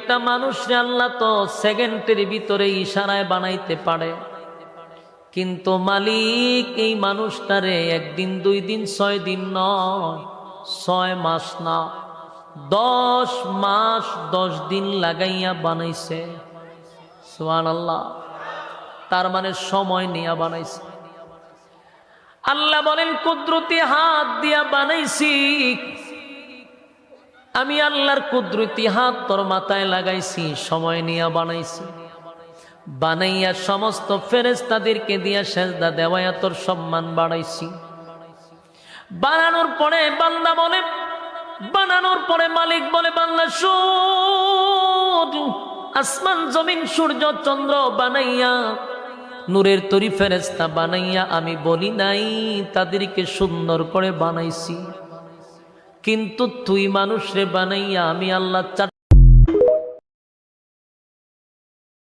একটা মানুষরে আল্লাহ তো সেকেন্ডের ভিতরে ইশারায় বানাইতে পারে, কিন্তু মালিক এই মানুষটারে একদিন 2 দিন 6 দিন নয়, 6 মাস না 10 মাস 10 দিন লাগাইয়া বানাইছে। সুবহানাল্লাহ। তার মানে সময় নিয়ে বানাইছে। আল্লাহ বলেন কুদরতি হাত দিয়া বানাইছি, আমি আল্লাহর কুদরতি হাত তোর মাথায় লাগাইছি, সময় নিয়ে বানাইছি। বানাইয়া সমস্ত ফেরেশতাদেরকে দিয়া সেজদা দেওয়ায়া তোর সম্মান বাড়াইছি। বানানোর পরে বান্দা বলে, বানানোর পরে মালিক বলে, বান্দা শোন, আসমান জমিন সূর্য চন্দ্র বানাইয়া নূরের তরি ফেরেশতা বানাইয়া আমি বলি নাই তাদেরকে সুন্দর করে বানাইছি, কিন্তু তুই মানুষরে বানাইয়া আমি আল্লাহ